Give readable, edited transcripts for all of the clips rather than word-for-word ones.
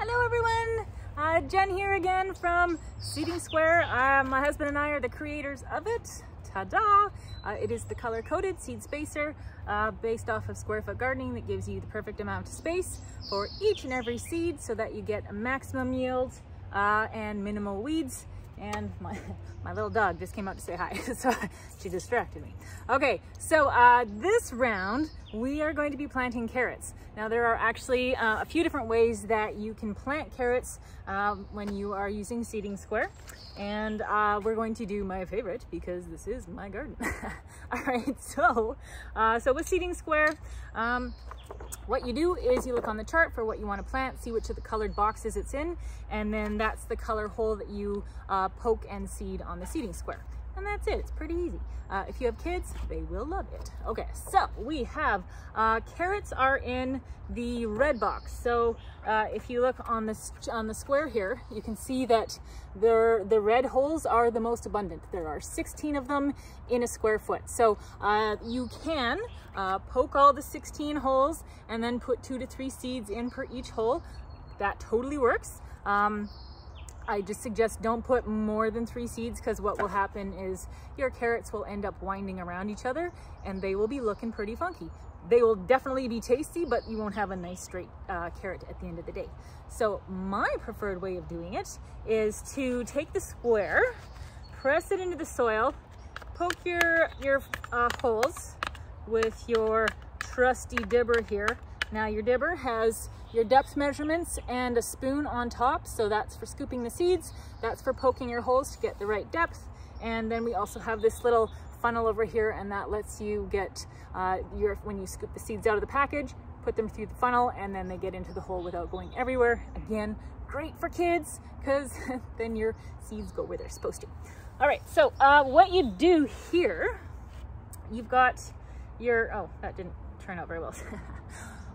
Hello everyone, Jen here again from Seeding Square. My husband and I are the creators of it. Ta-da! It is the color-coded seed spacer based off of square foot gardening that gives you the perfect amount of space for each and every seed so that you get a maximum yield and minimal weeds. And my little dog just came out to say hi, so she distracted me. Okay, so this round we are going to be planting carrots. Now there are actually a few different ways that you can plant carrots when you are using Seeding Square, and we're going to do my favorite because this is my garden. All right, so with Seeding Square, what you do is you look on the chart for what you want to plant, see which of the colored boxes it's in, and then that's the color hole that you poke and seed on the Seeding Square. And that's it. It's pretty easy. If you have kids, they will love it. Okay, so we have carrots are in the red box. So if you look on the square here, you can see that the red holes are the most abundant. There are 16 of them in a square foot. So you can poke all the 16 holes and then put 2 to 3 seeds in per each hole. That totally works. I just suggest don't put more than 3 seeds, because what will happen is your carrots will end up winding around each other and they will be looking pretty funky. They will definitely be tasty, but you won't have a nice straight carrot at the end of the day. So my preferred way of doing it is to take the square, press it into the soil, poke your holes with your trusty dibber here. Now your dibber has your depth measurements and a spoon on top, so that's for scooping the seeds, that's for poking your holes to get the right depth. And then we also have this little funnel over here, and that lets you get when you scoop the seeds out of the package, put them through the funnel, and then they get into the hole without going everywhere. Again, great for kids, because then your seeds go where they're supposed to. All right, so what you do here, you've got your, oh, that didn't turn out very well.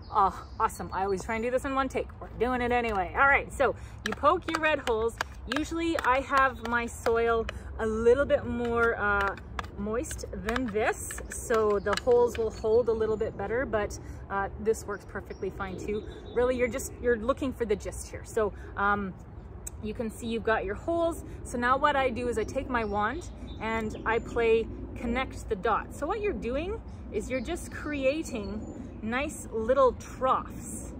Oh, awesome. I always try and do this in one take. We're doing it anyway. All right, so you poke your red holes. Usually I have my soil a little bit more moist than this, so the holes will hold a little bit better, but this works perfectly fine too. Really, you're looking for the gist here. So you can see you've got your holes. So now what I do is I take my wand and I play connect the dots. So what you're doing is you're just creating nice little troughs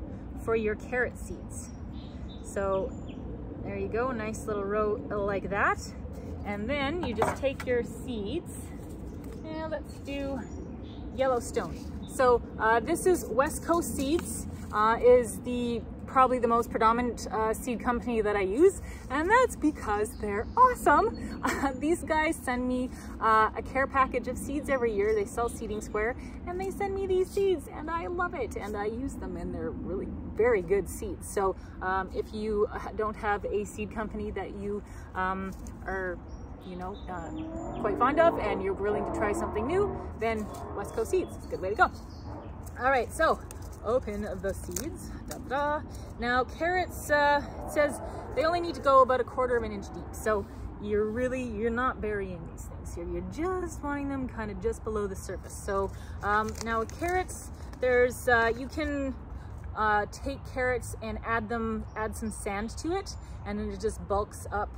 for your carrot seeds. So there you go, nice little row like that. And then you just take your seeds, and let's do Yellowstone. So this is West Coast Seeds, is probably the most predominant seed company that I use, and that's because they're awesome. These guys send me a care package of seeds every year. They sell Seeding Square, and they send me these seeds, and I love it, and I use them, and they're really very good seeds. So if you don't have a seed company that you are quite fond of and you're willing to try something new, then West Coast Seeds is a good way to go. All right, so open the seeds. Da-da. Now carrots, it says they only need to go about 1/4 of an inch deep. So you're not burying these things here. You're just wanting them kind of just below the surface. So now with carrots, there's you can take carrots and add some sand to it, and then it just bulks up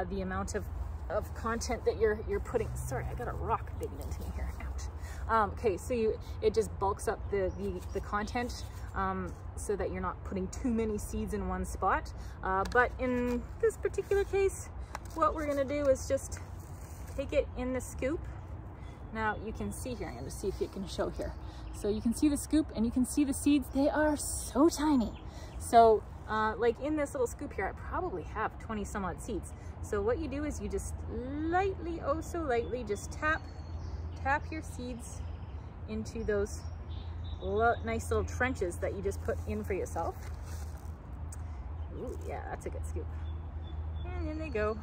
the amount of content that you're putting. Sorry, I got a rock digging into me here. Ouch. Okay, so it just bulks up the content so that you're not putting too many seeds in one spot. But in this particular case, what we're gonna do is just take it in the scoop. Now you can see here, I'm gonna see if you can show here. So you can see the scoop and you can see the seeds. They are so tiny. So like in this little scoop here, I probably have 20 some odd seeds. So what you do is you just lightly, oh so lightly, just tap your seeds into those nice little trenches that you just put in for yourself. Ooh, yeah, that's a good scoop. And in they go.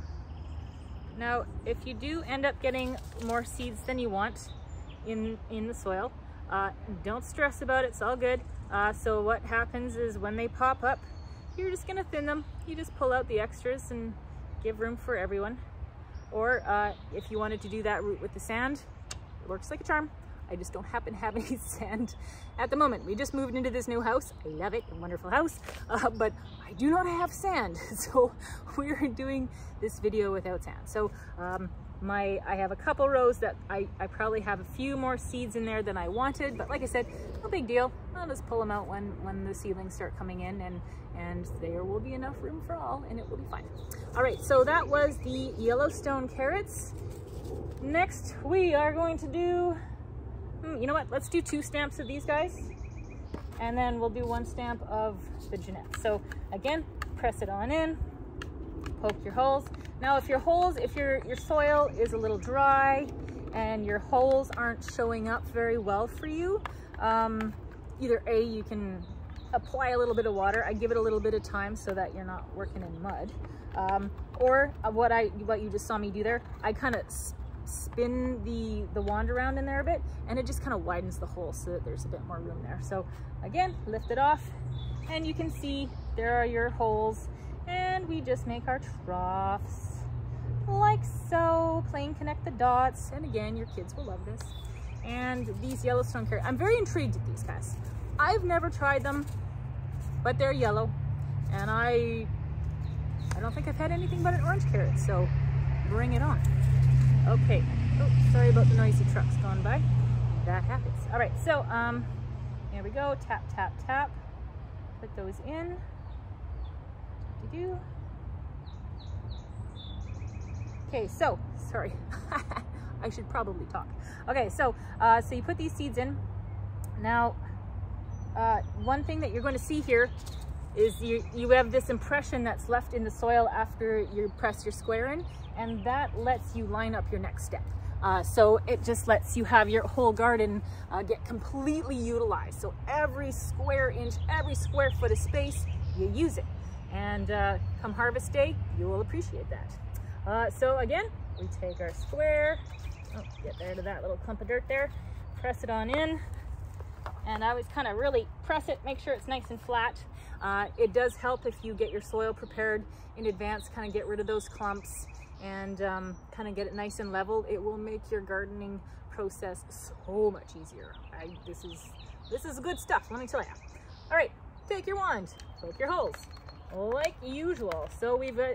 Now, if you do end up getting more seeds than you want in the soil, don't stress about it, it's all good. So what happens is when they pop up, you're just gonna thin them. You just pull out the extras and give room for everyone. Or if you wanted to do that route with the sand, it works like a charm. I just don't happen to have any sand at the moment. We just moved into this new house. I love it, a wonderful house, but I do not have sand. So we're doing this video without sand. So I have a couple rows that I probably have a few more seeds in there than I wanted, but like I said, no big deal. I'll just pull them out when the seedlings start coming in, and there will be enough room for all, and it will be fine. All right, so that was the Yellowstone carrots. Next, we are going to do, you know what? Let's do 2 stamps of these guys, and then we'll do 1 stamp of the Jeanette. So again, press it on in, poke your holes. Now, if your soil is a little dry and your holes aren't showing up very well for you, either A, you can apply a little bit of water. I give it a little bit of time so that you're not working in mud. Or what you just saw me do there, I kind of spin the wand around in there a bit, and it just kind of widens the hole so that there's a bit more room there. So again, lift it off, and you can see there are your holes, and we just make our troughs like so, playing connect the dots. And again, your kids will love this. And these Yellowstone carrots, I'm very intrigued at these guys. I've never tried them, but they're yellow, and I don't think I've had anything but an orange carrot, so bring it on. Okay, oh, sorry about the noisy trucks going by. That happens. All right, so here we go, tap, tap, tap. Put those in. Okay, so, sorry, I should probably talk. Okay, so you put these seeds in. Now, one thing that you're going to see here is you have this impression that's left in the soil after you press your square in, and that lets you line up your next step. So it just lets you have your whole garden get completely utilized. So every square inch, every square foot of space, you use it. And come harvest day, you will appreciate that. So again, we take our square, get rid of that little clump of dirt there, press it on in, and I always kind of really press it, make sure it's nice and flat. It does help if you get your soil prepared in advance, kind of get rid of those clumps and kind of get it nice and level. It will make your gardening process so much easier. This is good stuff, let me tell you. All right, take your wand, poke your holes, like usual. So we've got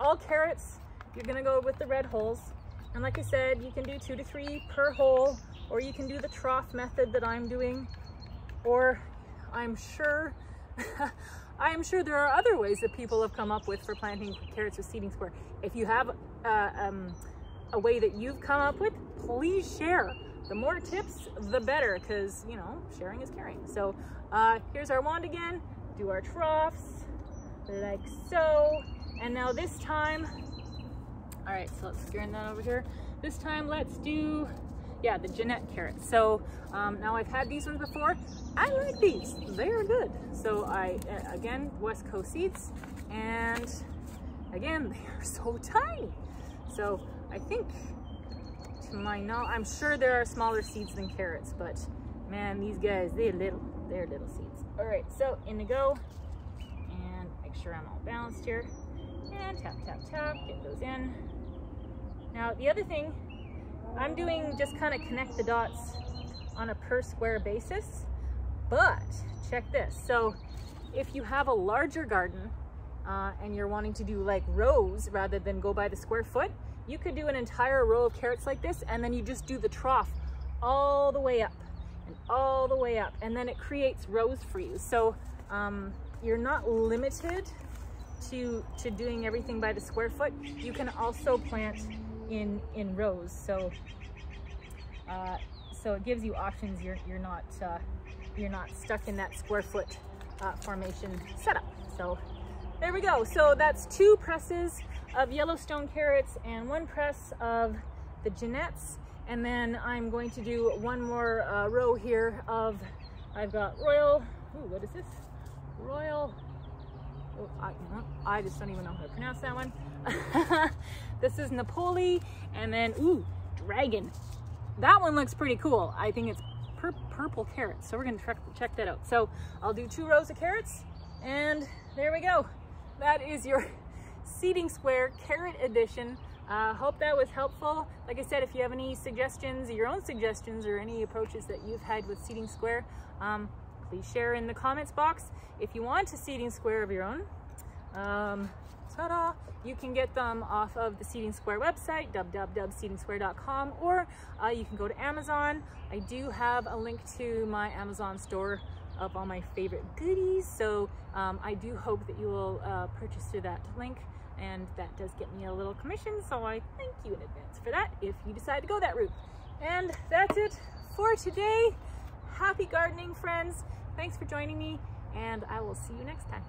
all carrots. You're gonna go with the red holes. And like I said, you can do 2 to 3 per hole, or you can do the trough method that I'm doing, or I'm sure there are other ways that people have come up with for planting carrots with seeding square. If you have a way that you've come up with, please share. The more tips, the better, because, you know, sharing is caring. So here's our wand again, do our troughs, like so. And now this time, all right, so let's turn that over here. This time let's do, yeah, the Jeanette carrots. So now I've had these ones before. I like these, they're good. So again, West Coast seeds, and again, they are so tiny. So I think, to my knowledge, I'm sure there are smaller seeds than carrots, but man, these guys, they're little seeds. All right, so in they go, and make sure I'm all balanced here. And tap, tap, tap, get those in. Now, the other thing, I'm doing just kind of connect the dots on a per square basis, but check this. So if you have a larger garden and you're wanting to do like rows rather than go by the square foot, you could do an entire row of carrots like this, and then you just do the trough all the way up and all the way up, and then it creates rows for you. So you're not limited to doing everything by the square foot. You can also plant in rows, so it gives you options. You're not stuck in that square foot formation setup. So there we go. So that's 2 presses of Yellowstone carrots and 1 press of the Jeanettes, and then I'm going to do 1 more row here of, I've got Royal, ooh, what is this? Royal, oh, I just don't even know how to pronounce that one. This is Napoli, and then, ooh, Dragon. That one looks pretty cool. I think it's purple carrots, so we're gonna check that out. So I'll do 2 rows of carrots, and there we go. That is your seeding square carrot edition Hope that was helpful. Like I said, if you have any suggestions, your own suggestions, or any approaches that you've had with seating square, please share in the comments box. If you want a seating square of your own, ta-da, you can get them off of the Seating Square website, www.seatingsquare.com, or you can go to Amazon. I do have a link to my Amazon store of all my favorite goodies, so I do hope that you will purchase through that link, and that does get me a little commission, so I thank you in advance for that if you decide to go that route. And that's it for today. Happy gardening, friends. Thanks for joining me, and I will see you next time.